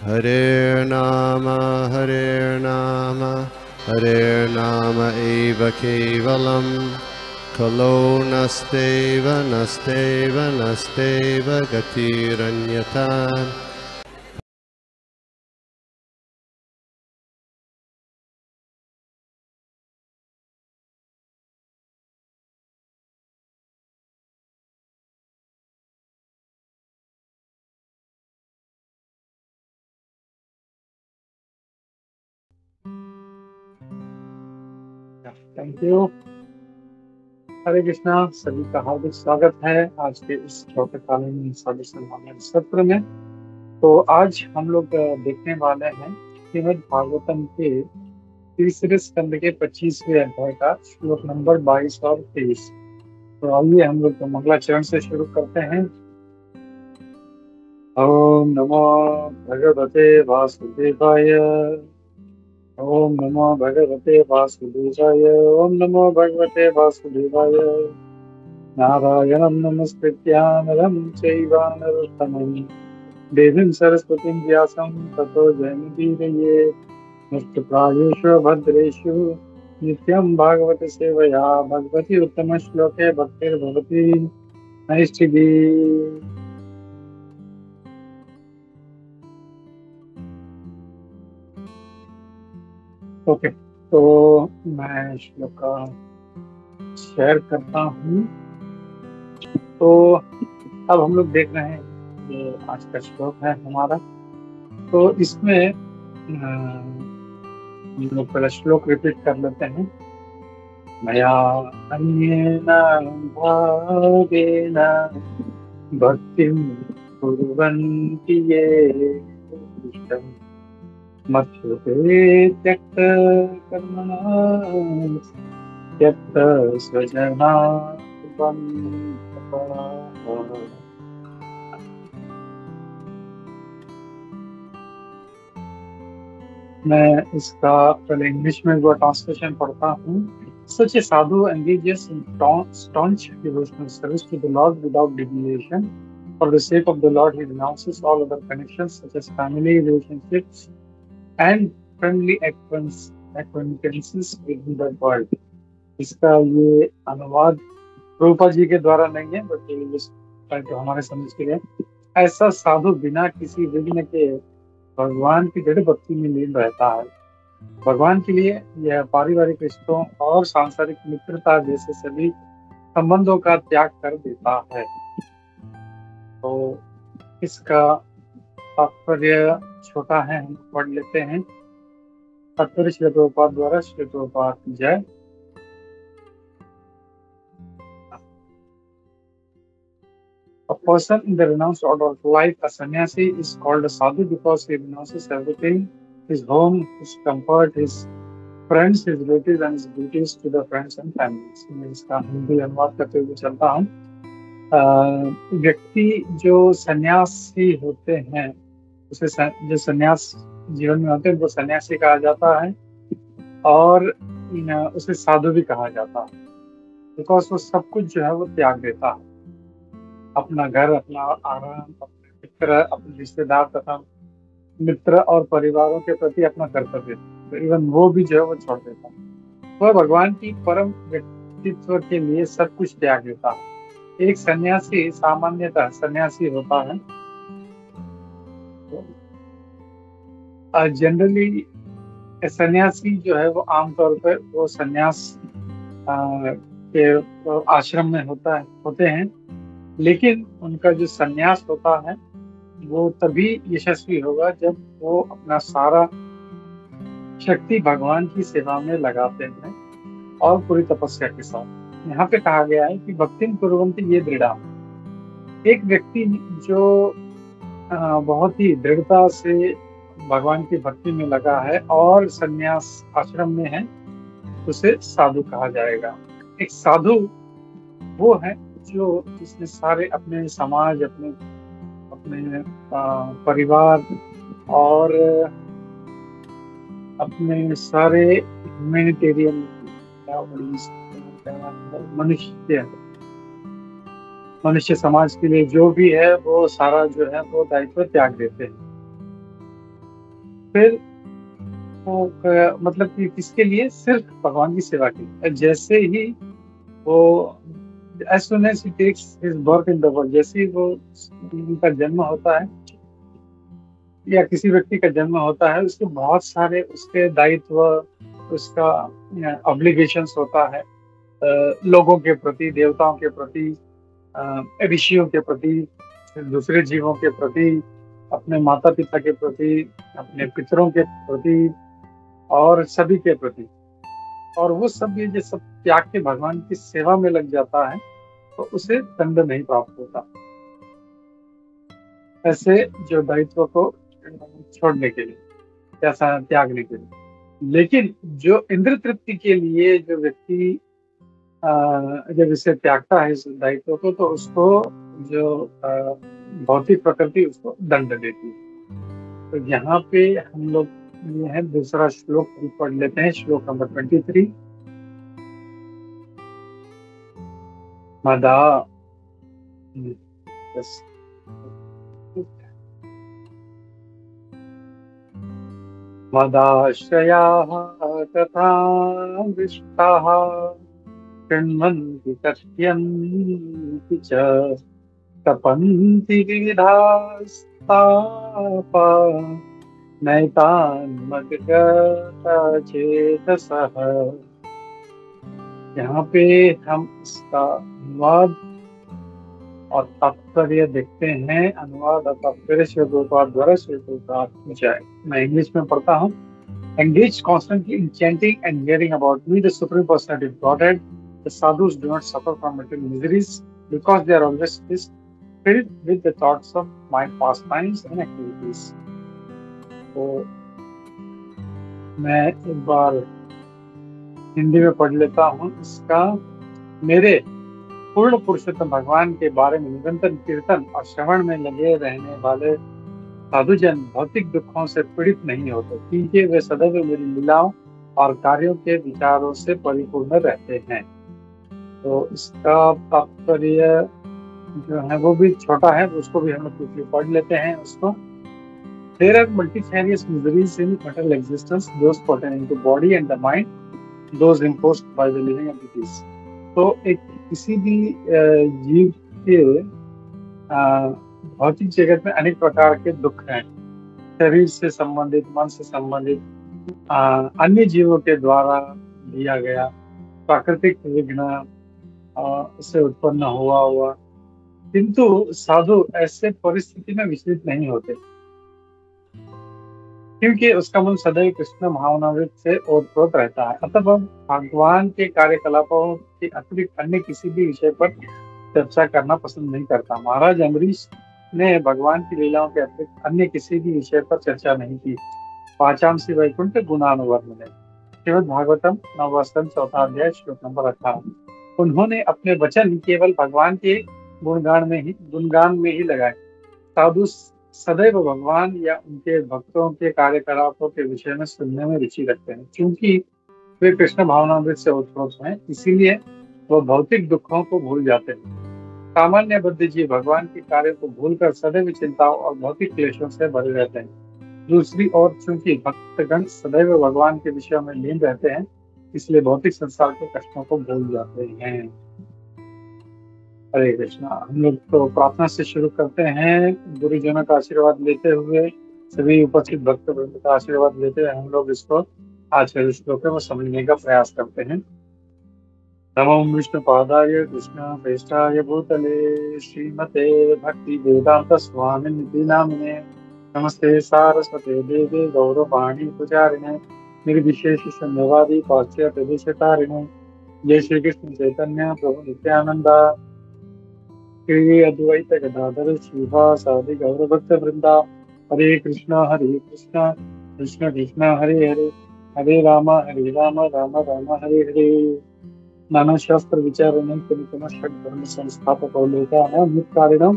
Hare Nama Hare Nama Eva Kevalam Kalo Nasteva Nasteva Nasteva Gatiranyata. Thank you. Hare Krishna, सभी का हार्दिक स्वागत है आज के इस छोटे कालीन सत्र में। तो आज हम लोग देखने वाले हैं श्रीमद् भागवतम के तीसरे स्कंद के 25वें अध्याय का श्लोक नंबर 22 और 23। तो आइए हम लोग मंगलाचरण से शुरू करते हैं। ओम नमो भगवते वासुदेवाय। ओम नमो भगवते वासुदेवाय। ओम नमो भगवते वासुदेवाय। नारायणं नमस्कृत्य नरं चैव नरोत्तमं देवीं सरस्वतीं व्यासं ततो जयमुदीरयेत्। नमस्कृतायेषु भद्रेषु नित्यं भागवत सेवया भगवती उत्तम श्लोके भक्तिर्भवति नैष्ठिकी। ओके, तो मैं श्लोक का शेयर करता हूँ। तो अब हम लोग देख रहे हैं ये आज का श्लोक है हमारा। तो इसमें हम लोग पहले श्लोक रिपीट कर लेते हैं। मया अन्येन भावेन भक्तिं कुर्वन्ति ये इष्टं मत्कृते त्यक्त कर्मणा त्यक्त स्वजनान् मैं इसका पहले इंग्लिश में वो ट्रांसलेशन पढ़ता हूँ। Such a sadhu engages in staunch devotional service to the Lord without deviation. For the sake of the Lord, he renounces all other connections such as family relationships and friendly acquaintances within the world. इसका ये अनुवाद रूपा जी के द्वारा नहीं है, बल्कि तो हमारे समझ के लिए ऐसा साधु बिना किसी विघ्न के भगवान की दृढ़ भक्ति में लीन रहता है। भगवान के लिए यह पारिवारिक रिश्तों और सांसारिक मित्रता जैसे सभी संबंधों का त्याग कर देता है। तो इसका तात्पर्य छोटा है, हम पढ़ लेते हैं। तात्पर्य श्री प्रभुपाद द्वारा। श्री प्रभुपाद की जय। A person in the renounced order of life, a sannyasi, is called a sadhu because he renounces everything: his home, his comfort, his friends, his relatives and his duties to the friends and families. मैं इसका हिंदी अनुवाद करते हुए चलता हूँ। व्यक्ति जो सन्यासी होते हैं, उसे जो सन्यास जीवन में होते हैं वो सन्यासी कहा जाता है, और उसे साधु भी कहा जाता है, बिकॉज वो सब कुछ जो है वो त्याग देता है। अपना घर, अपना आराम, अपने मित्र, अपने रिश्तेदार तथा मित्र और परिवारों के प्रति अपना कर्तव्य, तो इवन वो भी जो है वो छोड़ देता है। वह भगवान की परम व्यक्तित्व के लिए सब कुछ त्याग देता है। एक सन्यासी सामान्यतः सन्यासी होता है। जनरली सन्यासी जो है वो आमतौर पर वो सन्यास के आश्रम में होते हैं, लेकिन उनका जो सन्यास होता है वो तभी यशस्वी होगा जब वो अपना सारा शक्ति भगवान की सेवा में लगाते हैं और पूरी तपस्या के साथ। यहाँ पे कहा गया है कि भक्तिं कुर्वन्ति ये दृढ़ा। एक व्यक्ति जो बहुत ही दृढ़ता से भगवान की भक्ति में लगा है और सन्यास आश्रम में है, उसे साधु कहा जाएगा। एक साधु वो है जो जिसने सारे अपने समाज, अपने परिवार और अपने सारे ह्यूमैनिटेरियन मनुष्य समाज के लिए जो भी है वो सारा जो है वो दायित्व त्याग देते हैं। फिर मतलब कि किसके लिए? सिर्फ भगवान की सेवा के लिए। जैसे ही वो as soon as he takes his birth in the world, जैसे ही वो उनका जन्म होता है या किसी व्यक्ति का जन्म होता है, उसके बहुत सारे उसके दायित्व, उसका ऑब्लिगेशंस होता है लोगों के प्रति, देवताओं के प्रति, ऋषियों के प्रति, दूसरे जीवों के प्रति, अपने माता पिता के प्रति, अपने पितरों के प्रति और सभी के प्रति। और वो सब ये सब त्याग के भगवान की सेवा में लग जाता है तो उसे दंड नहीं प्राप्त होता, ऐसे जो दायित्व को छोड़ने के लिए या त्यागने के लिए। लेकिन जो इंद्र तृप्ति के लिए जो व्यक्ति जब इसे त्यागता है इस दायित्व को, तो उसको जो भौतिक प्रकृति उसको दंड देती है। तो यहाँ पे हम लोग ये है दूसरा श्लोक पढ़ लेते हैं, श्लोक नंबर 23। मदा मदाश्रयाः तथा दृष्टाः शृण्वन्ति कथयन्ति च तपन्ति विविधास्तापा नैतान्मगतचेतसः। यहाँ पे हम इसका अनुवाद और तात्पर्य देखते हैं। अनुवाद और तात्पर्य श्री गोपाल द्वारा श्री गोपाल जय। मैं इंग्लिश में पढ़ता हूँ। Engaged constantly in chanting and hearing about me, the Supreme Personality of Godhead, the sadhus do not suffer from material miseries because they are always filled with the thoughts of my pastimes and activities. तो मैं एक बार हिंदी में पढ़ लेता हूँ इसका। मेरे पूर्ण पुरुषोत्तम भगवान के बारे में निरंतर कीर्तन और श्रवण में लगे रहने वाले साधुजन भौतिक दुखों से पीड़ित नहीं होते, क्योंकि वे सदैव मेरी लीलाओं और कार्यों के विचारों से परिपूर्ण रहते हैं। तो इसका तात्पर्य जो है वो भी छोटा है, उसको भी हम लोग quickly पढ़ लेते हैं उसको। There are multifarious miseries in material existence, those pertaining to body and the mind, those imposed by the living entities. तो एक किसी भी जीव के भौतिक जगत में अनेक प्रकार के दुख हैं, शरीर से संबंधित, मन से संबंधित, अन्य जीवों के द्वारा दिया गया प्राकृतिक विघ्न उससे उत्पन्न हुआ। किंतु साधु ऐसे परिस्थिति में विचलित नहीं होते, क्योंकि उसका मन सदैव कृष्ण भावनामृत से ओतप्रोत रहता है। अतः वह भगवान के कार्यकलापों के अतिरिक्त अन्य किसी भी विषय पर चर्चा करना पसंद नहीं करता। महाराज अम्बरीश ने भगवान की लीलाओं के अतिरिक्त अन्य किसी भी विषय पर चर्चा नहीं की। पांचांशी वैकुंठ गुणानुवर्णन, श्रीमद् भागवतम नवम स्कंद 4वां अध्याय श्लोक नंबर 18। उन्होंने अपने वचन केवल भगवान के गुणगान में ही लगाए। साधु सदैव भगवान या उनके भक्तों के कार्यकलापों के विषय में सुनने में रुचि रखते हैं, क्योंकि वे कृष्ण भावनामृत से ओतप्रोत हैं, इसीलिए वह भौतिक दुखों को भूल जाते हैं। सामान्य बुद्धि जीव भगवान के कार्य को भूलकर सदैव चिंताओं और भौतिक क्लेशों से भरे रहते हैं। दूसरी ओर चूंकि भक्तगण सदैव भगवान के विषयों में लीन रहते हैं, इसलिए भौतिक संसार के कष्टों को भूल जाते हैं। हरे कृष्णा। हम लोग तो प्रार्थना से शुरू करते हैं, गुरुजनों का आशीर्वाद लेते हुए, सभी उपस्थित भक्त वृंद का आशीर्वाद लेते हुए हम लोग इसको आज के श्लोक में समझने का प्रयास करते हैं। नमो विष्णु पादाय कृष्ण प्रेष्ठाय भूतले श्रीमते भक्ति वेदांत स्वामी निधि नामिने नमस्ते सारस्वते देवे गौरवाणी पुजारिणे निर्विशेष शून्यवादी पाश्चात्य देशतारिणे जय श्री कृष्ण चैतन्य प्रभु नित्यानंद श्री अद्वैत गदाधर श्रीवासादि गौर भक्त वृंदा। हरे कृष्ण कृष्ण कृष्ण हरे हरे, हरे राम राम राम हरे हरे। नाना शास्त्र विचारणं कलितम षड्धर्म संस्थापक लोकानां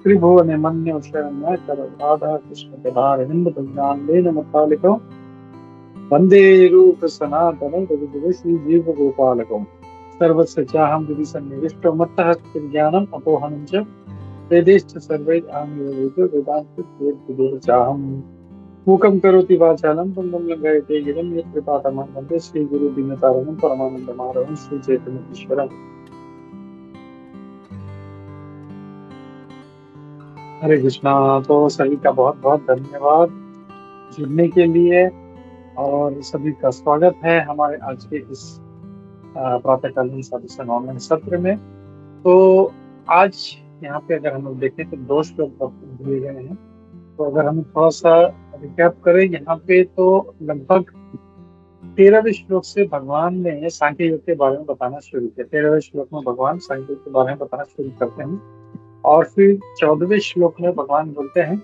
त्रिभुवने मन्य शरण्य राधा कृष्ण प्रधारविंद भजनान्देन मतालिकं वंदे रूप सनातनं रघुवर श्री जीव गोपालकं सर्वस्य चाहं हृदि सन्निविष्टो मत्तः ज्ञानम् अपोहनं च वेदैश्च सर्वैः अहं वेदान्त चाहम्। मूकं करोति वाचालं पङ्गुं लङ्घयते गिरिं यत्कृपातमहं वन्दे श्रीगुरुदीनतारिणं परमानन्दमाधवं श्रीचैतन्येश्वरम्। हरे कृष्णा। तो सभी का बहुत बहुत धन्यवाद जुड़ने के लिए और सभी का स्वागत है हमारे आज के इस प्रातःकालीन सत्संग ऑनलाइन सत्र में। तो आज यहाँ पे अगर हम लोग देखें तो 2 श्लोक दिए गए हैं। तो अगर हम थोड़ा सा रिकैप करें यहाँ पे, तो लगभग 13वें श्लोक से भगवान ने सांख्य योग के बारे में बताना शुरू किया। 13वें श्लोक में भगवान सांख्य योग के बारे में बताना शुरू करते हैं और फिर 14वें श्लोक में भगवान बोलते हैं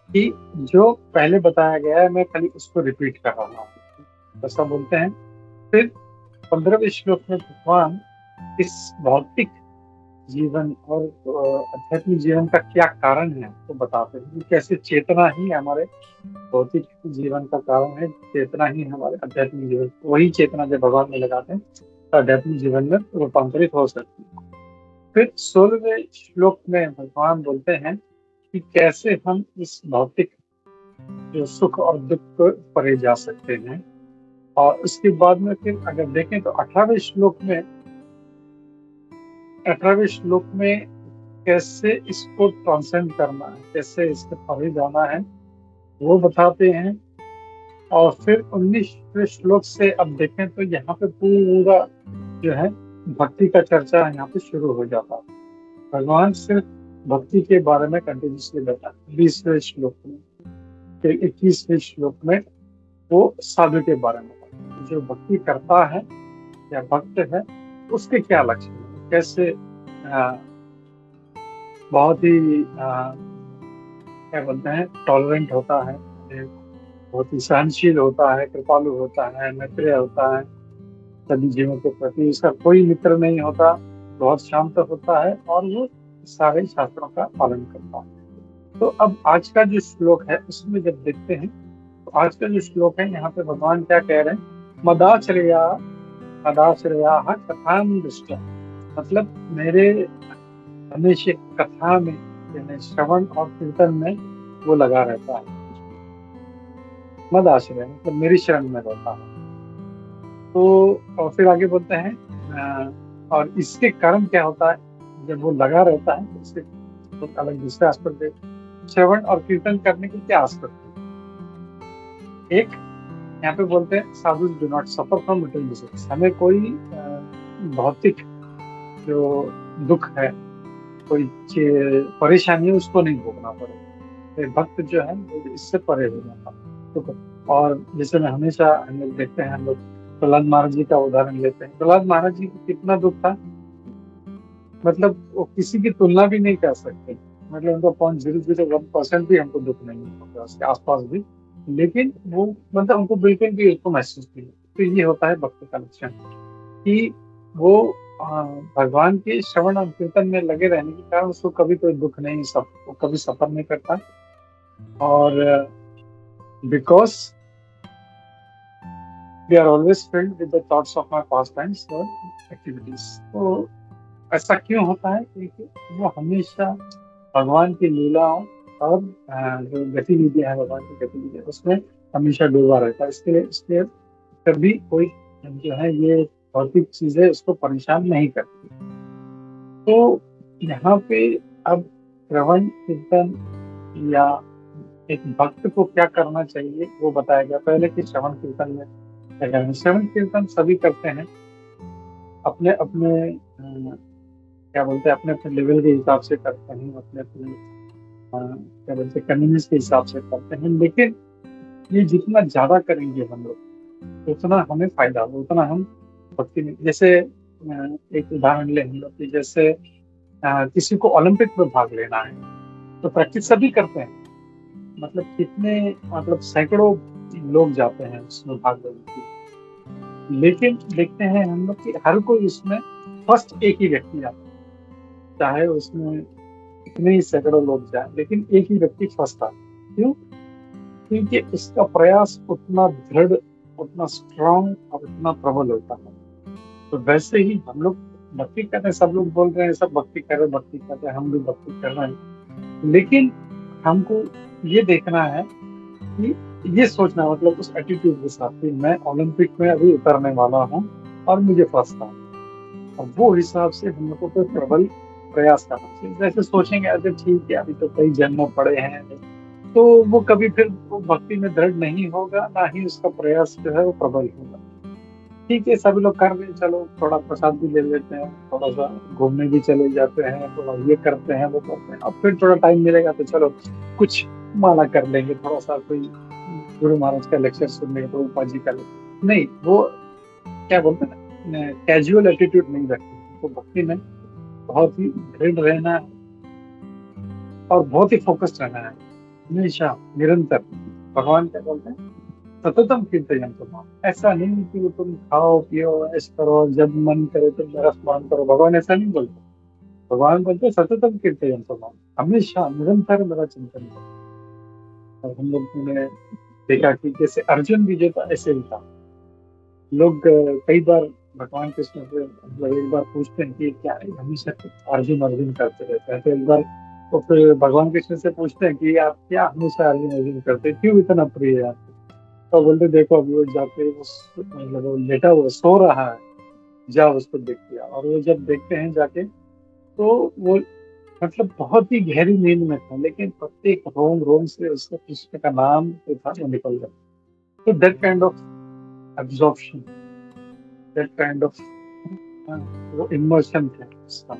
कि जो पहले बताया गया है मैं खाली उसको रिपीट कर रहा हूँ, ऐसा बोलते हैं। फिर 15वें श्लोक में भगवान इस भौतिक जीवन और आध्यात्मिक जीवन का क्या कारण है तो बताते हैं कि कैसे चेतना ही हमारे भौतिक जीवन का कारण है, चेतना ही हमारे आध्यात्मिक जीवन, वही चेतना जब भगवान में लगाते हैं तो आध्यात्मिक जीवन में रूपांतरित हो सकती है। फिर 16वें श्लोक में भगवान बोलते हैं कि कैसे हम इस भौतिक जो सुख और दुख को परे जा सकते हैं। और उसके बाद में फिर अगर देखें तो 18वें श्लोक में कैसे इसको ट्रांसेंड करना है, कैसे इसके परे जाना है वो बताते हैं। और फिर 19वें श्लोक से अब देखें तो यहाँ पे पूरा जो है भक्ति का चर्चा यहाँ पे शुरू हो जाता है। भगवान सिर्फ भक्ति के बारे में कंटिन्यूसली बताते हैं। 20वें श्लोक में, फिर 21वें श्लोक में वो साधु के बारे में बताते हैं। जो भक्ति करता है या भक्त है उसके क्या लक्षण है, कैसे बहुत ही क्या बोलते हैं टॉलरेंट होता है, बहुत ही सहनशील होता है, कृपालु होता है, मैत्रेय होता है, सभी जीवों के प्रति उसका कोई मित्र नहीं होता, बहुत शांत होता है और वो सारे शास्त्रों का पालन करता है। तो अब आज का जो श्लोक है उसमें जब देखते हैं तो आज का जो श्लोक है यहाँ पे भगवान क्या कह रहे हैं, मदाश्रया कथाम दृष्टि, मतलब मेरे हमेशा कथा में यानी श्रवण और कीर्तन में वो लगा रहता है। मदाश्रय मतलब मेरी शरण में रहता है। तो और फिर आगे बोलते हैं और इसके कारण क्या होता है, जब वो लगा रहता है तो इससे बहुत अलग दूसरे एस्पेक्ट है। श्रवण और कीर्तन करने के क्या एस्पेक्ट है? एक यहाँ पे बोलते हैं sadhu do not suffer from material disease, हमें कोई भौतिक जो दुख है, कोई परेशानी है उसको नहीं भोगना पड़े। भक्त जो है इससे परे हो जाता। और जैसे मैं हमेशा हम लोग देखते हैं, हम लोग प्रहलाद महाराज जी का उदाहरण लेते हैं। प्रहलाद महाराज जी को कितना दुख था, मतलब वो किसी की तुलना भी नहीं कर सकते, मतलब उनका 0.001% भी हमको दुख नहीं होता उसके आसपास भी, लेकिन वो मतलब उनको बिल्कुल भी उसको महसूस नहीं। तो ये होता है भक्त का लक्षण कि वो भगवान के श्रवण और कीर्तन में लगे रहने के कारण उसको कभी कोई दुख नहीं, वो कभी सफर नहीं करता। और because we are always filled with the thoughts of my pastimes or activities। तो ऐसा क्यों होता है? क्योंकि वो हमेशा भगवान की लीलाओं और जो गतिविधियां है, भगवान की गतिविधियां, उसमें हमेशा डूबा रहता है। इसलिए कभी कोई जो है ये भौतिक चीजें उसको परेशान नहीं करती। तो यहाँ पे अब श्रवण कीर्तन या एक भक्त को क्या करना चाहिए वो बताया गया पहले कि श्रवण कीर्तन में क्या करना है। श्रवण कीर्तन सभी करते हैं अपने अपने क्या बोलते हैं अपने अपने लेवल के हिसाब से करते हैं, अपने अपने क्या बोलते हैं कन्वीनियंस के हिसाब से करते हैं। लेकिन ये जितना ज्यादा करेंगे हम लोग उतना हमें फायदा होगा, उतना हम भक्ति में। जैसे एक उदाहरण ले हम लोग, जैसे किसी को ओलंपिक में भाग लेना है तो प्रैक्टिस सभी करते हैं, मतलब कितने मतलब सैकड़ों लोग जाते हैं उसमें भाग लेने के, लेकिन देखते हैं हम लोग कि हर कोई इसमें फर्स्ट एक ही व्यक्ति जाता है, चाहे उसमें कितने ही सैकड़ों लोग जाए लेकिन एक ही व्यक्ति फर्स्ट आता है। क्यों? क्योंकि उसका प्रयास उतना दृढ़, उतना स्ट्रांग और उतना प्रबल होता है। तो वैसे ही हम लोग भक्ति कर रहे हैं, सब लोग बोल रहे हैं सब भक्ति कर रहे हैं, हम भी भक्ति कर रहे हैं, लेकिन हमको ये देखना है कि ये सोचना, मतलब उस एटीट्यूड के साथ कि मैं ओलंपिक में अभी उतरने वाला हूँ और मुझे फर्स्ट था, और वो हिसाब से हम लोग को फिर प्रबल प्रयास करना चाहिए। जैसे सोचेंगे अरे ठीक है अभी तो कई जन्म पड़े हैं, तो वो कभी फिर वो भक्ति में दृढ़ नहीं होगा, ना ही उसका प्रयास जो है वो प्रबल होगा। ठीक है, सभी लोग कर रहे हैं, चलो थोड़ा प्रसाद भी ले लेते हैं, थोड़ा सा घूमने भी चले जाते हैं, थोड़ा ये करते हैं वो करते हैं, अब फिर थोड़ा टाइम मिलेगा तो चलो कुछ माला कर लेंगे, थोड़ा सा कोई गुरु महाराज का लेक्चर सुन लेंगे, प्रभुपाद जी का नहीं, वो क्या बोलते हैं ना, कैजुअल एटीट्यूड नहीं रखते। तो भक्ति में बहुत ही दृढ़ रहना है और बहुत ही फोकस्ड रहना है, हमेशा निरंतर। भगवान क्या बोलते हैं, सततम कीर्तयम तुम। ऐसा नहीं कि वो तुम खाओ पियो ऐश करो, जब मन करे तुम मेरा स्मरण करो, भगवान ऐसा नहीं बोलते। भगवान बोलते हैं सततम कीर्तयम तुम, हमेशा निरंतर मेरा चिंतन करो। और हम लोग ने देखा कि जैसे अर्जुन भी जो था ऐसे ही था। लोग कई बार भगवान कृष्ण से मतलब एक बार पूछते हैं कि क्या है हमेशा अर्जुन अर्जुन करते रहते हैं, तो एक बार तो फिर भगवान कृष्ण से पूछते हैं कि आप क्या हमेशा अर्जुन अर्जुन करते हैं, क्यों इतना प्रिय है आपको? तो बोलते देखो अभी वो जाके उस मतलब वो लेटा हुआ सो रहा है, जाओ उसको देख लिया। और वो जब देखते हैं जाके तो वो मतलब बहुत ही गहरी नींद में था, लेकिन प्रत्येक रोम रोम से उसका कृष्ण का नाम जो था वो निकल गया। तो that kind of absorption, that kind of वो इमर्शन था उसका।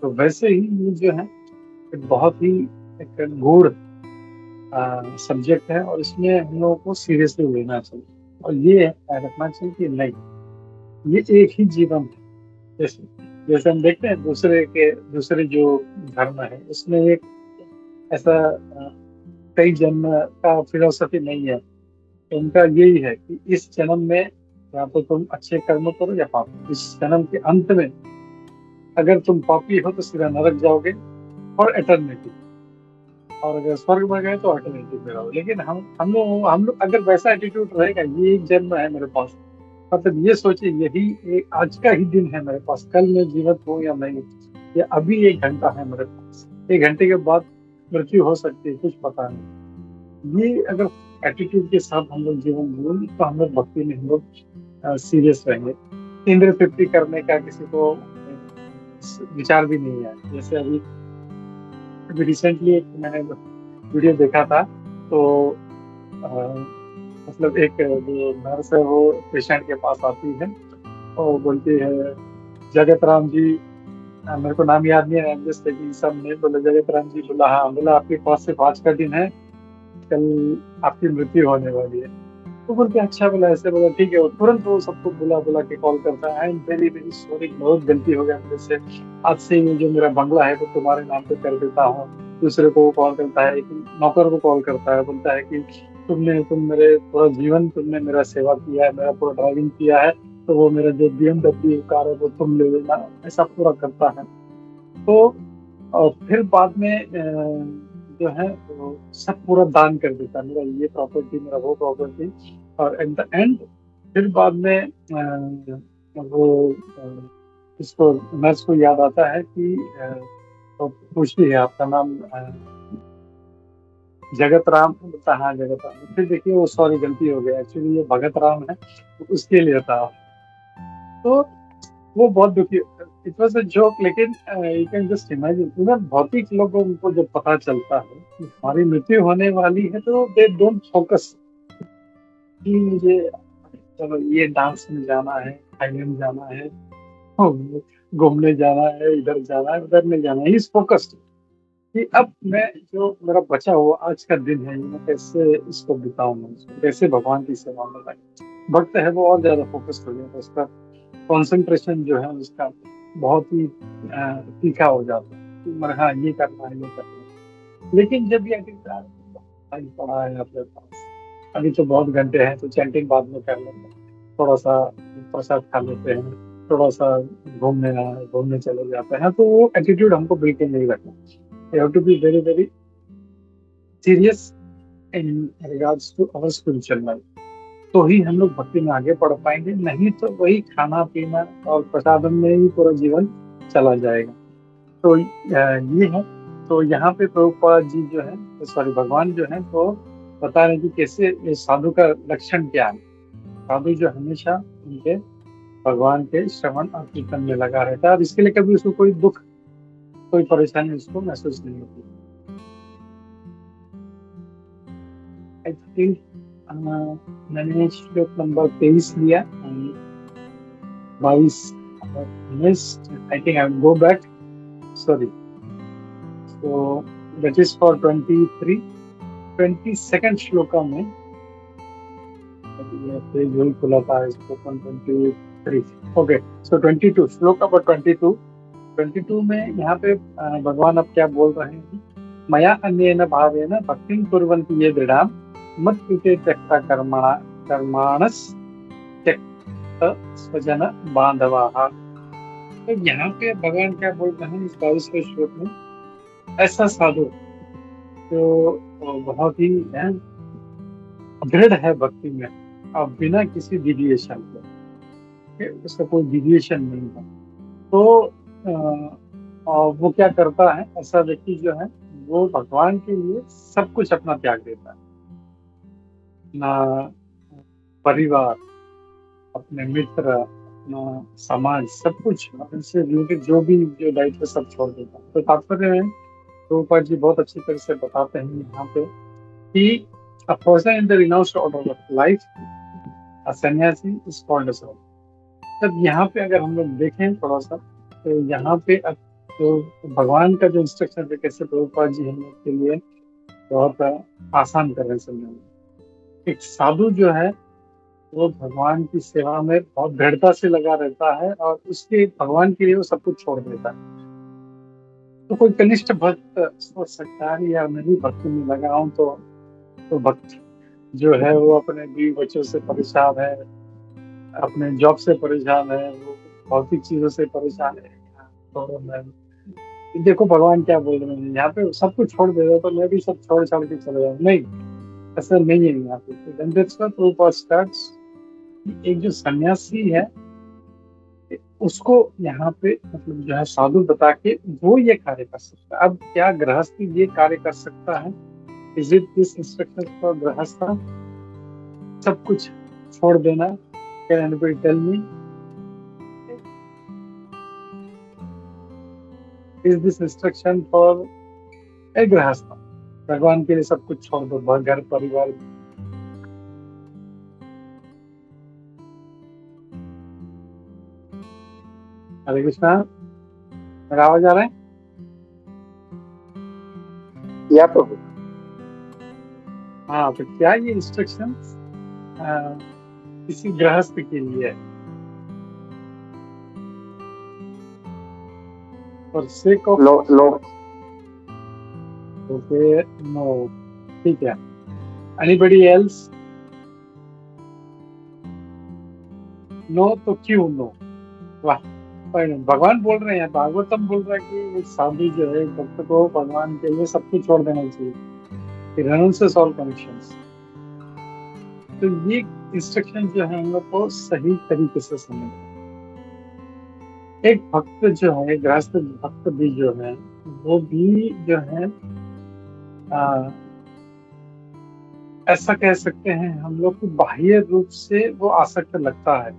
तो वैसे ही ये जो है एक बहुत ही एक गूढ़ सब्जेक्ट है, और इसमें हम लोगों को सीरियसली लेना चाहिए, और ये रखना चाहिए कि नहीं ये एक ही जीवन है। जैसे जैसे हम देखते हैं दूसरे जो धर्म है उसमें एक ऐसा कई जन्म का फिलोसफी नहीं है। तो उनका यही है कि इस जन्म में या तो तुम अच्छे कर्म करो या पाप। इस जन्म के अंत में अगर तुम पापी हो तो सीधा नरक जाओगे और एटर्निटी, और अगर स्वर्ग में गए तो अल्टरनेटिव में रहो। लेकिन हम लोग अगर वैसा एटीट्यूड रहेगा, ये एक जन्म है मेरे पास, मतलब ये सोचिए यही एक आज का ही दिन है मेरे पास, कल मैं जीवित हूँ या नहीं, या अभी 1 घंटा है मेरे पास, 1 घंटे के बाद मृत्यु हो सकती है, कुछ पता नहीं। ये अगर एटीट्यूड के साथ हम लोग जीवन जिएंगे तो हम लोग भक्ति में हम लोग सीरियस रहेंगे। इंद्र तृप्ति करने का किसी को विचार भी नहीं है। जैसे अभी रिसेंटली एक मैंने वीडियो देखा था, तो मतलब एक जो नर्स है वो पेशेंट के पास आती है और बोलती है जगत राम जी, मेरे को नाम याद नहीं है, जस्ट सब ने बोला जगत राम जी, बोला हाँ, बोला आपके पास सिर्फ आज का दिन है, कल आपकी मृत्यु होने वाली है। तो बोलते अच्छा, बोला ऐसे, बोला ठीक है। वो तुरंत वो सबको बुला बुला के कॉल करता है, I am very very sorry, बहुत गलती हो गया मेरे से, आज से ये जो मेरा बंगला है वो तुम्हारे नाम पे कर देता हूँ। दूसरे को कॉल करता है, एक नौकर को कॉल करता है, बोलता है कि तुम मेरे पूरा जीवन तुमने मेरा सेवा किया है, मेरा पूरा ड्राइविंग किया है, तो वो मेरा जो BMW कार है वो तुम ले लेना, ऐसा पूरा करता है। तो और फिर बाद में जो है वो सब पूरा दान कर देता है, मेरा ये प्रॉपर्टी, मेरा वो प्रॉपर्टी। और एट द एंड फिर बाद में वो इसको नर्स को याद आता है कि तो पूछती है आपका नाम जगत राम, बोलता हाँ जगत राम। फिर देखिए वो सॉरी गलती हो गया, एक्चुअली ये भगत राम है, तो उसके लिए था। तो वो बहुत दुखी, इट वॉज अ जोक, लेकिन you can just imagine even भौतिक लोगों को जब पता चलता है कि हमारी मृत्यु होने वाली है, तो दे डोंट फोकस कि मुझे चलो ये डांस में जाना है, खाने में जाना है, घूमने जाना है, इधर जाना है, उधर नहीं जाना है। इज फोकस्ड कि अब मैं जो मेरा बचा हुआ आज का दिन है मैं कैसे इसको बिताऊं, मैं इसको कैसे भगवान की सेवा में लगाऊं। भक्त है वो और ज्यादा फोकस्ड हो गया, उसका कंसंट्रेशन जो है उसका बहुत ही तीखा हो जाता है कि मगर हाँ ये करना है, ये करना है। लेकिन जब ये टाइम पड़ा है अपने पास, अभी तो बहुत घंटे हैं, तो चैंटिंग बाद में कर लेंगे, थोड़ा सा प्रसाद खा लेते हैं, थोड़ा सा घूमने चले जाते हैं, तो वो एटीट्यूड हमको बिल्कुल नहीं रखना। You have to be very very serious in regards to our spiritual life, तो ही हम लोग भक्ति में आगे बढ़ पाएंगे, नहीं तो वही खाना पीना और प्रसादम में ही पूरा जीवन चला जाएगा। तो ये है। तो यहाँ पे प्रभुपाद जी जो है, सॉरी भगवान जो है, तो बता रहे हैं कि कैसे ये साधु का लक्षण क्या है। साधु जो हमेशा उनके भगवान के श्रवण और कीर्तन में लगा रहता है और इसके लिए कभी उसको कोई दुख, कोई परेशानी उसको महसूस नहीं होती। आई थिंक मैंने श्लोक नंबर 23 लिया, 22 missed. I think I will go back. Sorry. So that is for 23. 22nd shloka में पेज वही खुला था, श्लोक 23. ओके, सो 22 श्लोक नंबर 22 में यहाँ पे भगवान अब क्या बोल रहे हैं? मया अन्येन भावेन भक्तिं कुर्वन्ति ये दृढां मत्कृते त्यक्ता कर्माणस त्यक्त स्वजन बांधवाः। तो यहाँ पे भगवान क्या बोल रहे हैं इस 22वें श्लोक में? ऐसा साधु जो बहुत ही दृढ़ है भक्ति में और बिना किसी डिविएशन के, उसका कोई डिविएशन नहीं है, तो वो क्या करता है? ऐसा व्यक्ति जो है वो भगवान के लिए सब कुछ अपना त्याग देता है, अपना परिवार, अपने मित्र, अपना समाज, सब कुछ उनसे रिलेटेड जो दायित्व सब छोड़ देता है। तो तात्पर्य है प्रभुपाद जी बहुत अच्छी तरह से बताते हैं यहाँ पे कि a person in the renounced order of life, a sannyasi is called a sadhu. तब यहाँ पे अगर हम लोग देखें थोड़ा सा, तो यहाँ पे तो भगवान का जो इंस्ट्रक्शन है कैसे प्रभुपाद जी हम लोग के लिए बहुत आसान कर रहे हैं समझने में। एक साधु जो है वो भगवान की सेवा में बहुत दृढ़ता से लगा रहता है और उसके भगवान के लिए वो सब कुछ छोड़ देता है। तो कोई कनिष्ठ भक्त सोच सकता है यार मैं भी भक्ति में लगा हूँ, तो भक्त जो है वो अपने बीवी बच्चों से परेशान है, अपने जॉब से परेशान है, वो भौतिक चीजों से परेशान है। तो देखो भगवान क्या बोल रहे हैं यहाँ पे, सब कुछ छोड़ दे रहे तो मैं भी सब छोड़ छाड़ के चले जाऊँ। नहीं, ऐसा नहीं है यहाँ पे। एक जो सन्यासी है उसको यहाँ पे मतलब जो है साधु बता के वो ये कार्य कर सकता है। अब क्या गृहस्थी ये कार्य कर सकता है? Is it this instruction for गृहस्थ? सब कुछ छोड़ देना? Can anybody tell me, is this instruction for a गृहस्थ? भगवान के लिए सब कुछ छोड़ दो, घर परिवार। हरे कृष्णा, मेरा आवाज आ रहा है? या प्रभु। हाँ, तो क्या ये इंस्ट्रक्शन किसी गृहस्थ के लिए है? फॉर सेक ऑफ लो ओके, नो, ठीक है। Anybody else? नो, तो क्यों नो? वाह, भगवान बोल रहे हैं, भागवतम बोल रहा है कि साधु जो है भक्त को भगवान के लिए सब कुछ छोड़ देना चाहिए, रिनाउंसेस ऑल कनेक्शंस। तो ये इंस्ट्रक्शन जो है हम लोग को सही तरीके से समझना। एक भक्त जो है, गृहस्थ भक्त भी जो है वो भी जो है ऐसा कह सकते हैं हम लोग को बाह्य रूप से वो आसक्त लगता है।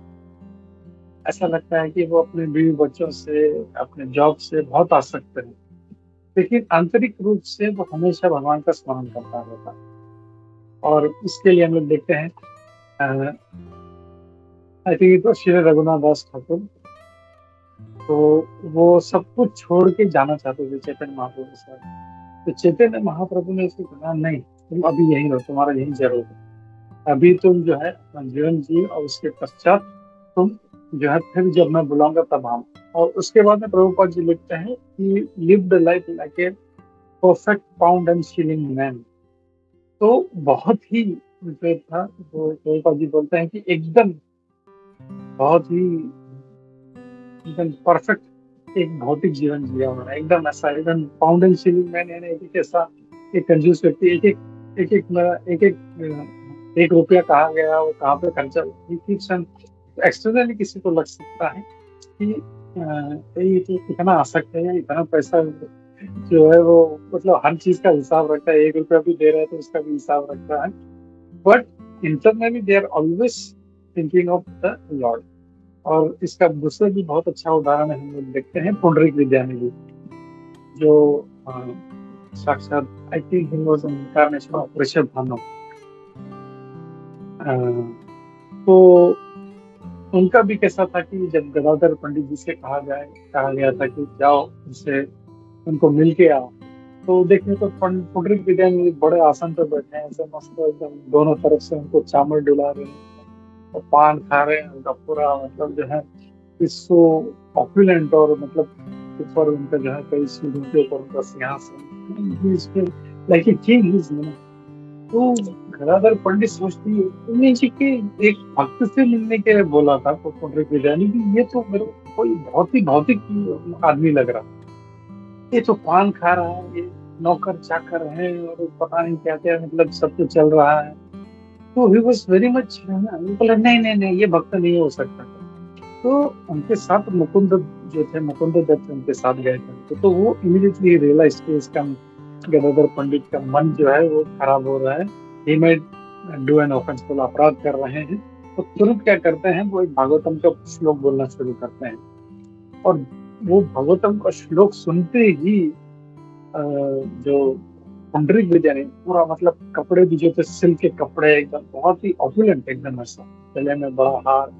ऐसा लगता है कि वो अपने बीवी बच्चों से, अपने जॉब से बहुत आसक्त है, लेकिन आंतरिक रूप से वो हमेशा भगवान का स्मरण करता रहता है। और इसके लिए हम लोग देखते हैं, I think it was Shri Raghunath Das Thakur, तो वो सब कुछ छोड़ के जाना चाहते थे चैतन्य महाप्रभु के साथ। तो चैतन्य महाप्रभु ने उसको कहा नहीं, तुम अभी यहीं रहो, तुम्हारा यहीं जरूर है, अभी तुम जो है अपना जीवन जी और उसके पश्चात तुम जो है फिर जब मैं बुलाऊंगा तब हम। और उसके बाद में प्रभुपाद जी लिखते हैं कि live the life like a perfect pound and shilling man. तो बहुत ही जो था वो प्रभुपाद जी बोलते हैं कि एकदम बहुत ही एकदम परफेक्ट एक भौतिक जीवन जिया उन्होंने, एकदम ऐसा, एकदम पाउंड एंड शीलिंग मैन, यानी एक ऐसा एक कंजूस व्यक्ति, एक रुपया कहाँ गया, वो कहाँ पे खर्चा। एक्सटर्नली किसी को लग सकता है कि ये तो इतना आसक्त है, इतना पैसा जो है वो मतलब हर चीज का हिसाब रखता है, 1 रुपया भी दे रहा है तो उसका भी हिसाब रखता है, but internally they are always thinking of the lord. और इसका दूसरा भी बहुत अच्छा उदाहरण हम लोग देखते हैं पुंडरीक विद्यानी जी, जो साक्षात I think he was an incarnation of Rishabh Bhanu. तो उनका भी कैसा था कि जब गदाधर पंडित जी से कहा गया था कि जाओ उनसे उनको मिल के आओ, तो देखने तो पुंडरीक विद्यानी बड़े आसन पर बैठे हैं, ऐसे मस्त एकदम दोनों तरफ से उनको चावल डुला रहे हैं और पान खा रहे हैं। उनका पूरा मतलब जो है सो ऑपुलेंट, और मतलब ऊपर उनका जो है कई सीढ़ियों के ऊपर उनका सिंहासन, लाइक ए किंग इज, तो गदाधर पंडित सोचती है उन्हीं जी के एक भक्त से मिलने के लिए बोला था तो पुंडरीक विद्यानी की, ये तो मेरे को कोई बहुत ही भौतिक आदमी लग रहा, ये तो पान खा रहा है, ये नौकर चाकर है और पता नहीं क्या क्या मतलब सब कुछ चल रहा है। तो ही वॉज वेरी मच बोला नहीं नहीं नहीं ये भक्त नहीं हो सकता। तो उनके साथ मुकुंद जो थे, मुकुंद दत्त उनके साथ गए थे, तो वो इमीडिएटली रियलाइज कि इसका गदाधर पंडित का मन जो है वो खराब हो रहा है, he might do an offence, तो अपराध कर रहे हैं। तो तुरंत क्या करते हैं, वो एक भागवतम का श्लोक बोलना शुरू करते हैं, और वो भागवतम का श्लोक सुनते ही जो पुंडरीक विद्यानी पूरा मतलब कपड़े भी जो थे सिल्क के कपड़े एकदम बहुत ही ऑपुलेंट, एकदम ऐसा गले में बड़ा हार,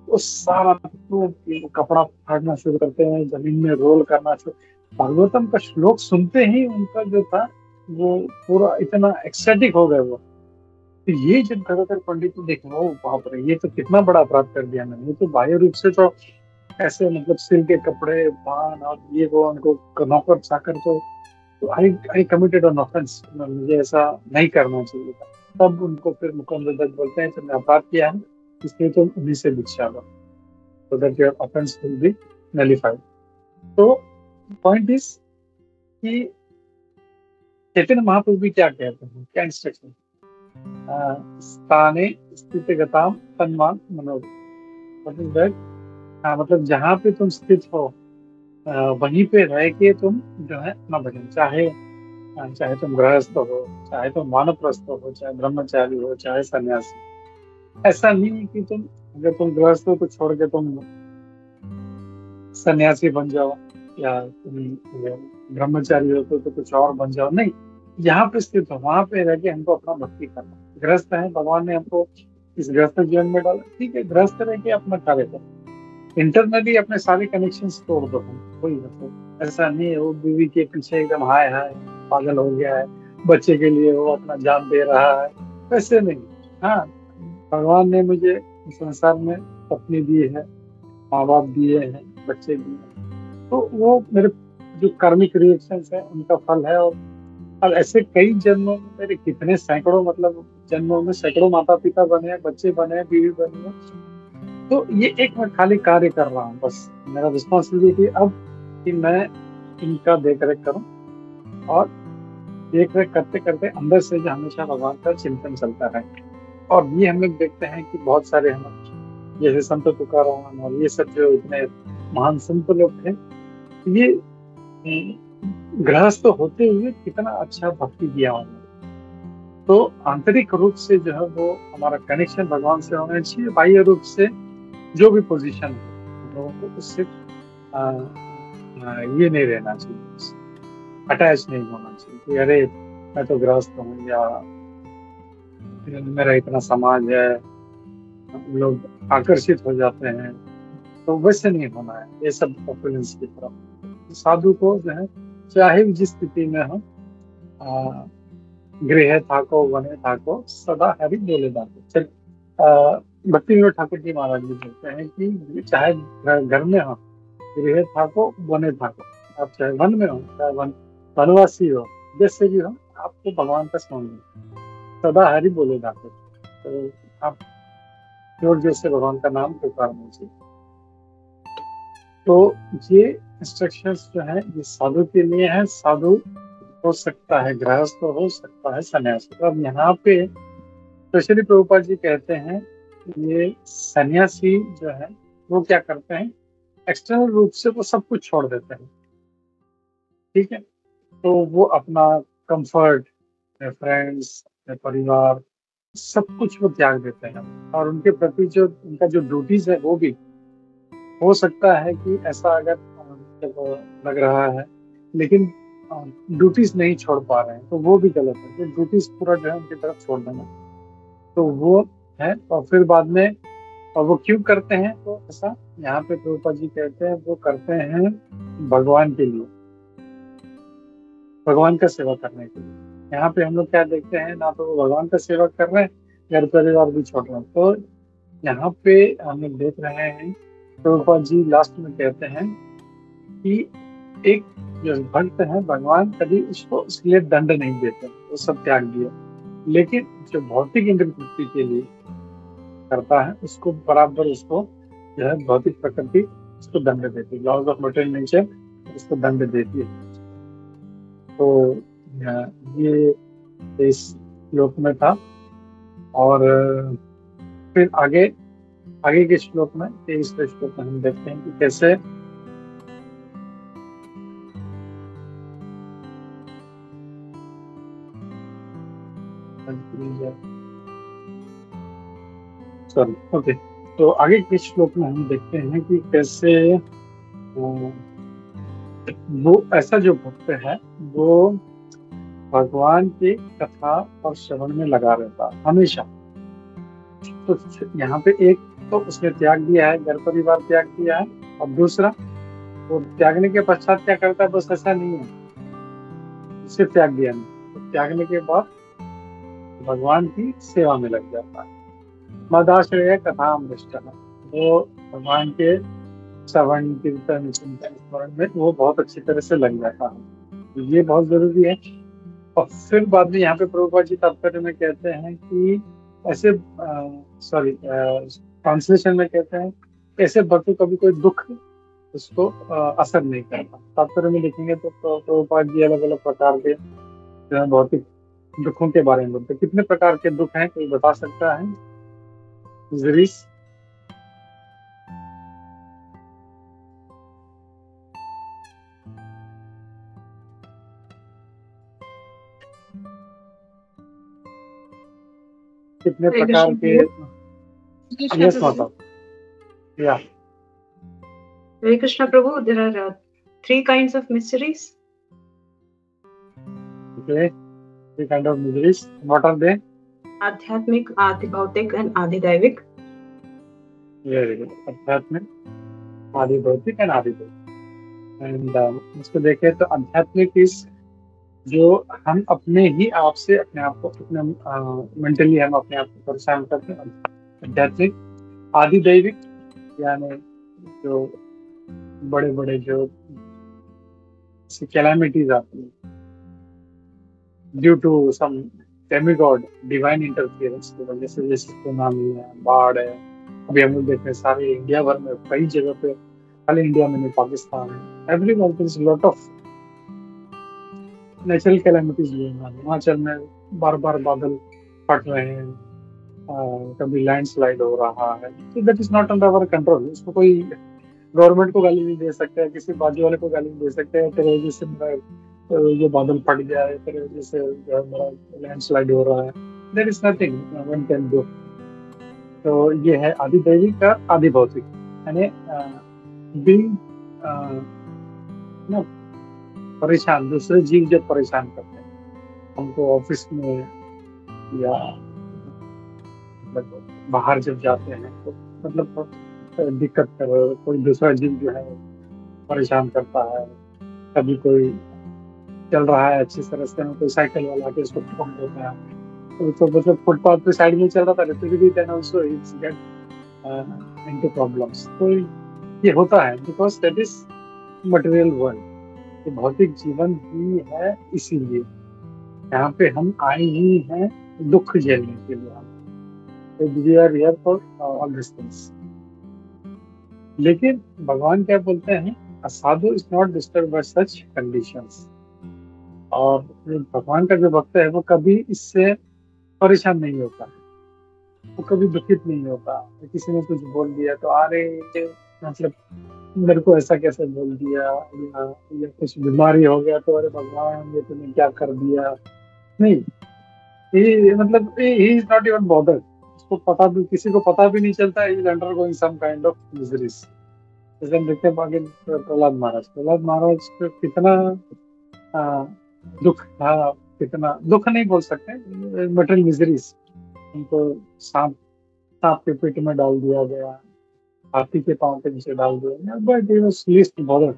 वो सारा तो कपड़ा फाड़ना शुरू करते हैं, जमीन में रोल करना शुरू। भागवतम का श्लोक सुनते ही उनका जो था वो पूरा इतना एक्साइटिक हो गए वो। तो ये जब गदाधर पंडित को देखा, ओ बाप रे ये तो कितना बड़ा अपराध कर दिया मैंने, ये तो बाह्य रूप से तो ऐसे मतलब सिल्क के कपड़े पान और ये वो उनको नौकर चाकर, तो आई कमिटेड एन ऑफेंस, मुझे ऐसा नहीं करना चाहिए था। तब उनको फिर मुकुंद दत्त बोलते हैं तुमने अपराध किया है, इसलिए तुम उन्हीं से भिक्षा लो, so that your offense will be nullified। तो पॉइंट इज कि चैतन्य महाप्रभु भी क्या कहते हैं, क्या इंस्ट्रक्शन, स्थाने स्थितिगताम तन्मान मनोज, मतलब जहाँ पे तुम स्थित हो वहीं पे रह के तुम जो है अपना भजन, चाहे तुम गृहस्थ हो, चाहे तुम वानप्रस्थ हो, चाहे ब्रह्मचारी हो, चाहे सन्यासी। ऐसा नहीं है कि तुम अगर तुम गृहस्थ हो तो छोड़ के तुम सन्यासी बन जाओ, या तुम ब्रह्मचारी हो तो कुछ और बन जाओ, नहीं, जहाँ पे स्थित हो वहां पे रह के हमको अपना भक्ति करना। गृहस्थ है, भगवान ने हमको इस गृहस्थ जीवन में डाला, ठीक है, गृहस्थ रह के अपना कार्य करो, इंटरनली अपने सारे कनेक्शंस तोड़ दो। कोई मतलब ऐसा नहीं है वो बीवी के पीछे एकदम हाय हाय पागल हो गया है, बच्चे के लिए वो अपना जान दे रहा है, वैसे नहीं। हाँ, भगवान ने मुझे संसार में पत्नी दी है, माँ बाप दिए हैं, बच्चे दिए हैं, तो वो मेरे जो कार्मिक रिएक्शंस है उनका फल है। और ऐसे कई जन्मों में मेरे कितने सैकड़ों मतलब जन्मों में सैकड़ों माता पिता बने हैं, बच्चे बने हैं, बीवी बनी है। तो ये एक मैं खाली कार्य कर रहा हूँ, बस मेरा रिस्पॉन्सिबिलिटी अब कि मैं इनका देख रेख करूँ, और देख रेख करते करते अंदर से जो हमेशा भगवान का चिंतन चलता है। और ये हम लोग देखते हैं कि बहुत सारे हम जैसे संत तुकाराम और ये सब जो इतने महान संत लोग थे, ये गृहस्थ होते हुए कितना अच्छा भक्ति किया उन्होंने। तो आंतरिक रूप से जो है वो हमारा कनेक्शन भगवान से होना चाहिए, बाह्य रूप से जो भी पोजीशन है लोगों को उससे ये नहीं रहना चाहिए, अटैच नहीं होना चाहिए कि अरे मैं तो गृहस्थ हूँ या मेरा इतना समाज है, लोग आकर्षित हो जाते हैं, तो वैसे नहीं होना है ये सब ऑपुलेंस की तरफ। साधु को जो है चाहे जिस स्थिति में हो, गृह थाको वने थाको सदा हरि बोले दाको। भक्ति विनोद ठाकुर जी महाराज जी कहते हैं कि चाहे घर में हो, गृह थाको वने थाको, आप चाहे वन में हो, चाहे वनवासी हो, जैसे भी हो, आपको भगवान का स्मरण सदा हरि बोले दाको। तो आप जोर जोर से भगवान का नाम पुकारना चाहिए। तो ये इंस्ट्रक्शंस जो है ये साधु के लिए है। साधु हो सकता है गृहस्थ, हो सकता है सन्यासी। तो अब यहाँ पे स्पेशली प्रभुपाद जी कहते हैं ये सन्यासी जो है वो क्या करते हैं, एक्सटर्नल रूप से वो सब कुछ छोड़ देते हैं, ठीक है, तो वो अपना कंफर्ट, अपने फ्रेंड्स, अपने परिवार, सब कुछ वो त्याग देते हैं और उनके प्रति जो उनका जो ड्यूटीज है वो भी हो सकता है कि ऐसा अगर जब लग रहा है, लेकिन ड्यूटीज नहीं छोड़ पा रहे हैं तो वो भी गलत है। तो ड्यूटीज पूरा जो है उनकी तरफ छोड़ देना, तो वो है। और फिर बाद में, और वो क्यों करते हैं, तो ऐसा यहाँ पे प्रभुपाद जी कहते हैं वो करते हैं भगवान के लिए, भगवान का सेवा करने के लिए। यहाँ पे हम लोग क्या देखते हैं, ना तो वो भगवान का सेवा कर रहे हैं, घर परिवार भी छोड़ रहे हैं। तो यहाँ पे हम लोग देख रहे हैं प्रभुपाद जी लास्ट में कहते हैं कि एक जो भक्त है भगवान कभी उसको इसलिए दंड नहीं देते, वो सब त्याग दिया, लेकिन जो भौतिक इंद्र तृप्ति के लिए करता है उसको बराबर उसको जो है भौतिक प्रकृति उसको दंड देती है, लॉज ऑफ मटेरियल नेचर उसको दंड देती है। तो ये इस श्लोक में था। और फिर आगे के श्लोक में 23वें श्लोक में हम देखते हैं कि कैसे ओके, तो आगे के श्लोक में हम देखते हैं कि कैसे वो ऐसा जो भक्त है वो भगवान की कथा और श्रवण में लगा रहता है हमेशा। तो यहाँ पे एक तो उसने त्याग दिया है, घर परिवार त्याग दिया है, और दूसरा वो त्यागने के पश्चात क्या करता है, बस ऐसा नहीं है उसे त्याग दिया नहीं, तो त्यागने के बाद भगवान की सेवा में लग जाता है। मदाश्रय कथा अमृष्ट, वो भगवान के श्रवण कीर्तन चिंतन स्मरण में वो बहुत अच्छी तरह से लग जाता है। तो ये बहुत जरूरी है। और फिर बाद में यहाँ पे प्रभुपाद जी तात्पर्य में कहते हैं कि ऐसे ट्रांसलेशन में कहते हैं ऐसे भक्त को कभी कोई दुख उसको असर नहीं करता। तात्पर्य में देखेंगे तो प्रभुपाद जी अलग अलग प्रकार के भौतिक दुखों के बारे में बोलते हैं। कितने प्रकार के दुख हैं, कोई बता सकता है? जरीस कितने प्रकार के? यस माता, या Hare Krishna Prabhu, there are 3 kinds of miseries. Okay, 3 kind of miseries. What are they? Adhyatmik, Adibhautik and Adidaivic. Very good. Adhyatmik, Adibhautik and Adidaivic. And इसको देखें तो आध्यात्मिक इस जो हम अपने ही आप से अपने आप को अपने मेंटली हम अपने आप को परेशान करते हैं, आध्यात्मिक। आदिदैविक यानी जो बड़े बड़े जो कैलामिटीज आती हैं due to some demigod divine interference की वजह से, जैसे सुनामी है, बाढ़ है, अभी हम लोग देख रहे हैं सारे इंडिया भर में कई जगह पे, खाली इंडिया में नहीं पाकिस्तान है, everywhere there is lot of natural calamities going on. Himachal में बार बार बादल फट रहे हैं, कभी लैंडस्लाइड हो रहा है, तो that is not under our control. इसको कोई गवर्नमेंट को गाली नहीं दे सकते हैं, किसी बाजू वाले को गाली नहीं दे सकते हैं, तेरे वजह से मेरा ये बादल फट गया है, तेरे वजह से मेरा लैंडस्लाइड हो रहा है, there is nothing one can do. तो ये है आदिदैविक का आदिभौतिक, यानी बीइंग परेशान, दूसरे जीव जब परेशान करते हैं हमको ऑफिस में या बाहर जब जाते हैं तो मतलब दिक्कत कर, कोई दूसरा जीव जो है परेशान करता है। कभी कोई चल रहा है अच्छे से रास्ते में, कोई साइकिल वाला आके उसको ठोक देता है, तो मतलब फुटपाथ पे साइड में चल रहा था, repeatedly then also it's get into problems. तो ये होता है because that is material world, ये भौतिक जीवन ही है, इसीलिए यहाँ पे हम आए ही हैं दुख झेलने के लिए। हम we are here for all this things. लेकिन भगवान क्या बोलते हैं, a sadhu is not disturb by such conditions. और भगवान का जो भक्त है वो कभी इससे परेशान नहीं होता, वो कभी दुखित नहीं होता। किसी ने कुछ बोल दिया तो अरे मतलब मेरे को ऐसा कैसे बोल दिया, या कुछ बीमारी हो गया तो अरे भगवान ये तूने क्या कर दिया। नहीं, मतलब he is not even bothered. उसको पता भी, किसी को पता भी नहीं चलता, he is undergoing some kind of miseries. जैसे हम देखते हैं बाकी प्रहलाद महाराज को कितना आ, दुख था, कितना दुख नहीं बोल सकते, मटेरियल मिजरीज। उनको सांप सांप के पेट में डाल दिया गया, हाथी के पांव के नीचे डाल दिया गया, but he was least bothered.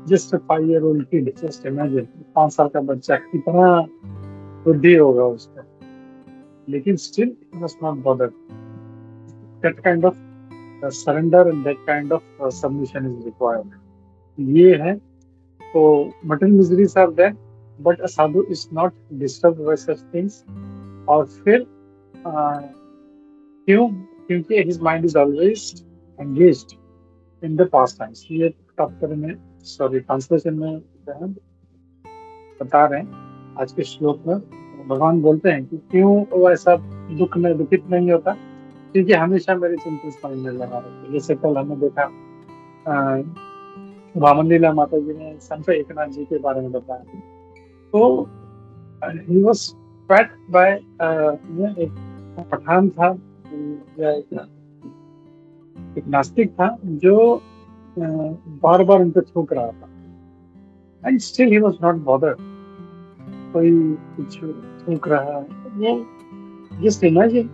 Just 5 year old kid, just imagine 5 साल का बच्चा कितना बुद्धि होगा उसका, लेकिन still he was not bothered. That kind of surrender and that kind of submission is required. ये है। तो material miseries are there, but a sadhu is not disturbed by such things. और फिर क्यों? क्योंकि his mind is always engaged in the past times. ये तात्पर्य में, सॉरी ट्रांसलेशन में जो है बता रहे हैं आज के श्लोक में। भगवान बोलते हैं कि क्यों वो ऐसा दुख में दुखित नहीं होता, क्योंकि हमेशा मेरे चिंतन स्मरण में लगा रहता है। जैसे कल हमने देखा वामन लीला माता जी ने संत एकनाथ जी के बारे में बताया। तो ही वाज स्वेट बाय एक पठान था या एक नास्तिक था जो बार बार उनको थूक रहा था, and still he was not bothered. कोई कुछ थूक रहा है, वो जस्ट इमेजिन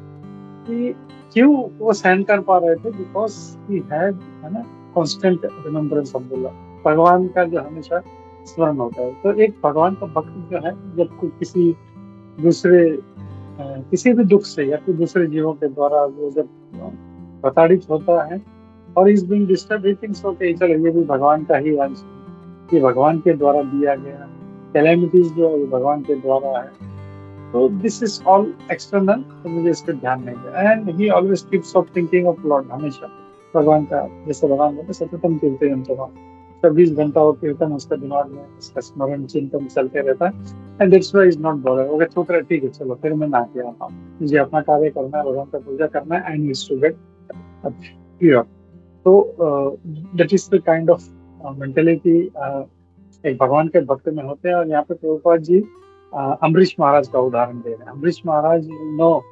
कि क्यों वो सहन कर पा रहे थे, बिकॉज ही हैड, है ना, constant remembrance of the Lord. भगवान का जो हमेशा स्मरण होता है। तो एक भगवान का भक्त जो है, जब कोई किसी दूसरे किसी भी दुख से या कोई दूसरे जीवों के द्वारा वो जब प्रताड़ित होता है और is being disturb, he thinks okay चलो ये भी भगवान का ही अंश, ये भगवान के द्वारा दिया गया कैलेमिटीज जो है भगवान के द्वारा है। तो दिस इज ऑल एक्सटर्नल, तो मुझे इस पर ध्यान नहीं दिया। And he always keeps of thinking of Lord, हमेशा भगवान का, जैसे भगवान बोलते सततम कीर्तन तमाम, 24 घंटा वो कीर्तन उसका दिमाग में, उसका स्मरण चिंतन चलते रहता है। And that's why is not bothered. Okay थूक रहा, ठीक है चलो फिर मैं नहा के आता हूँ, मुझे अपना कार्य करना है, भगवान का पूजा करना है, and needs to get pure. तो that is the kind of mentality एक भगवान के भक्त में होते हैं। और यहाँ पे प्रभुपाद जी अम्बरीश महाराज का उदाहरण दे रहे हैं। अम्बरीश महाराज नो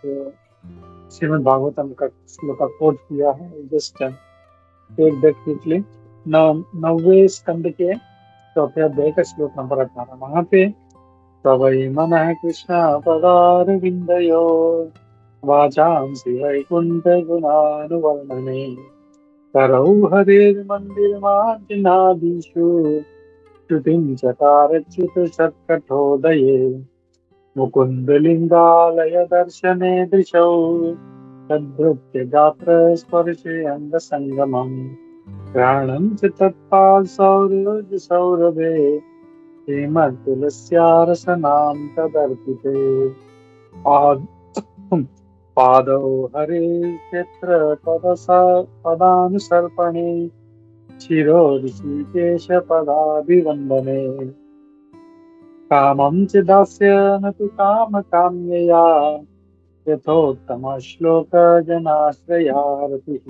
जो श्रीमद् भागवतम का श्लोक कोट किया है, जस्ट टेक दैट क्विकली। 9वें स्कंद के 4थे अध्याय का श्लोक नंबर 18, वहां पे तवै मनः कृष्ण पदार विंदयो वाचांसि वैकुंठ गुणानुवर्णने करौ हरेर्मन्दिरमार्जनादिषु श्रुतिं चकारच्युत सत्कठोदये मुकुन्दलिङ्गालय दर्शने दृशौ तद्धृत्य गात्र स्पर्शे अङ्गसङ्गमम् घ्राणं च तत्पाद सौरज सौरभे हेमतुलस्यारसनां तदर्पिते पादौ हरे क्षेत्र पदानुसर्पणे शिरो ऋषिकेश पदाभिवन्दने कामं च दास्य न तु काम काम्यया यथोत्तम श्लोक जनाश्रयारतिः।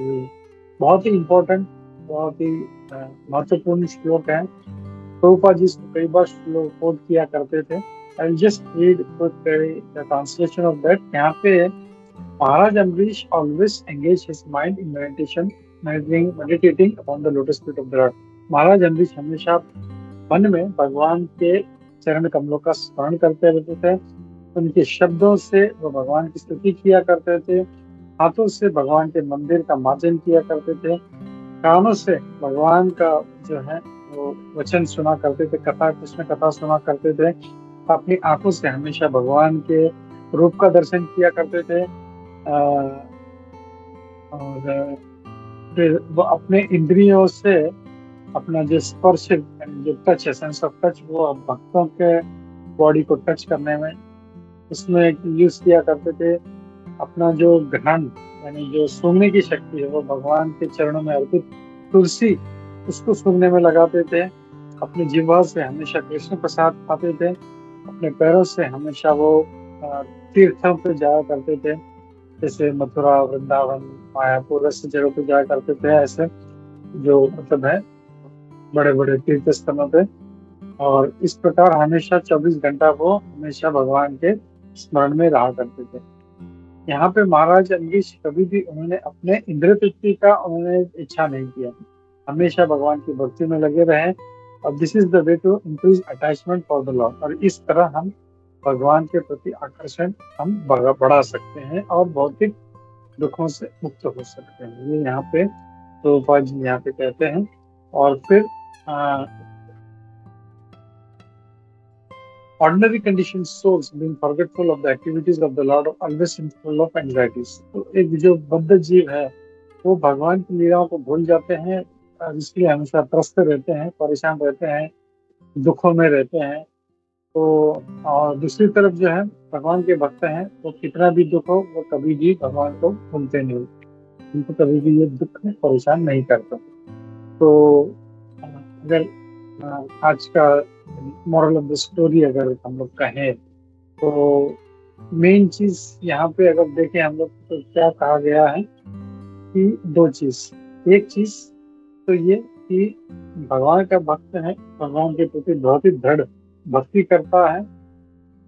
बहुत ही इम्पोर्टेंट, बहुत ही महत्वपूर्ण श्लोक है। प्रभुपाद जी इसको कई बार श्लोक कोट किया करते थे। I just read the translation of that. यहाँ पे Maharaj Ambarish always engage his mind in meditation, meditating upon the lotus feet of the Lord। Maharaj Ambarish हमेशा मन में भगवान के चरण कमलों का स्मरण करते रहते थे। उनके शब्दों से वो भगवान की स्तुति किया करते थे, हाथों से भगवान के मंदिर का मार्जन किया करते थे, कानों से भगवान का जो है वो वचन सुना करते थे, कथा, कृष्ण कथा सुना करते थे, अपनी आंखों से हमेशा भगवान के रूप का दर्शन किया करते थे। और फिर वो अपने इंद्रियों से अपना जो स्पर्श, जो टच है, सेंस ऑफ टच, वो भक्तों के बॉडी को टच करने में उसमें यूज किया करते थे। अपना जो घ्राण यानी जो सूंघने की शक्ति है वो भगवान के चरणों में अर्पित तुलसी, उसको सूंघने में लगाते थे। अपने जिह्वा से हमेशा कृष्ण प्रसाद खाते थे। अपने पैरों से हमेशा वो तीर्थों पे जाया करते थे, जैसे मथुरा, वृंदावन, मायापुर, ऐसे जगहों पे जाया करते थे। ऐसे जो मतलब है बड़े बड़े तीर्थ स्थलों पे, और इस प्रकार हमेशा 24 घंटा वो हमेशा भगवान के स्मरण में रहा करते थे। यहाँ पे महाराज अम्बरीश कभी भी उन्होंने अपने इंद्रिय तृप्ति का उन्होंने इच्छा नहीं किया, हमेशा भगवान की भक्ति में लगे रहे। और this is the way to increase attachment for the lord, और इस तरह हम भगवान के प्रति आकर्षण हम बढ़ा सकते हैं और भौतिक दुखों से मुक्त हो सकते हैं। ये यहाँ पे प्रभुपाद जी यहाँ पे कहते हैं। और फिर ordinary conditioned souls being forgetful of the activities of the Lord are always full of anxieties। तो एक जो बद्ध जीव है वो भगवान की लीलाओं को भूल जाते हैं, इसलिए हमेशा त्रस्त रहते हैं, परेशान रहते हैं, दुखों में रहते हैं। तो और दूसरी तरफ जो है भगवान के भक्त हैं, तो कितना भी दुख हो वो कभी भी भगवान को भूलते नहीं, उनको कभी भी ये दुख में परेशान नहीं करते। तो अगर आज का मॉरल ऑफ द स्टोरी अगर हम लोग कहें तो मेन चीज यहाँ पे अगर देखें हम लोग तो क्या कहा गया है कि दो चीज। एक चीज तो ये कि भगवान का भक्त है, भगवान के प्रति बहुत ही दृढ़ भक्ति करता है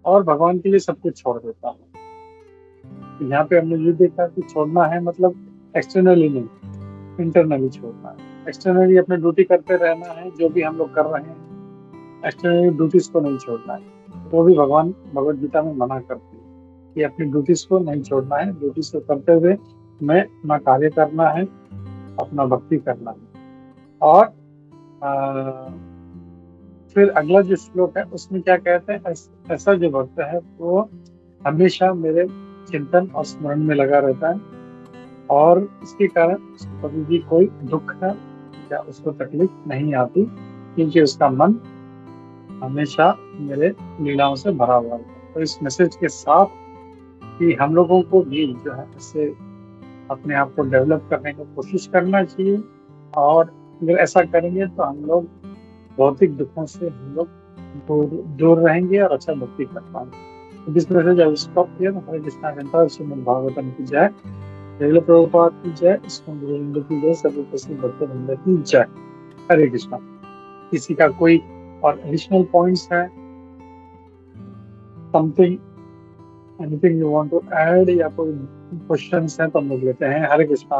और भगवान के लिए सब कुछ छोड़ देता है। यहाँ पे हमने ये देखा कि छोड़ना है मतलब एक्सटर्नली नहीं, इंटरनली छोड़ना है। एक्सटर्नली अपने ड्यूटी करते रहना है, जो भी हम लोग कर रहे हैं एक्सटर्नली ड्यूटीज को नहीं छोड़ना है। वो भी भगवान भगवद गीता में मना करते हैं कि अपनी ड्यूटीज को नहीं छोड़ना है, ड्यूटीज को करते हुए मैं अपना कार्य करना है, अपना भक्ति करना है। और फिर अगला जो श्लोक है उसमें क्या कहते हैं, ऐसा जो भक्त है वो हमेशा मेरे चिंतन और स्मरण में लगा रहता है और इसके कारण उसको कभी भी कोई दुख है या उसको तकलीफ नहीं आती, क्योंकि उसका मन हमेशा मेरे लीलाओं से भरा हुआ है। तो इस मैसेज के साथ कि हम लोगों को भी जो है इससे अपने आप को डेवलप करने की कोशिश करना चाहिए, और अगर ऐसा करेंगे तो हम लोग भौतिक दुखों से हम लोग दूर रहेंगे और अच्छा भक्ति कर पाएंगे। This message I will stop here. Hare Krishna घंटा श्रीमद् भागवतम की जय, जय प्रभुपाद की जय, इस्कॉन गोविंद की जय, सभी प्रसिद्ध भक्तवृंद की जय। हरे कृष्णा। किसी का कोई और एडिशनल पॉइंट्स है, something anything you want to add या कोई क्वेश्चंस हैं तो हम लोग लेते हैं। हरे कृष्णा।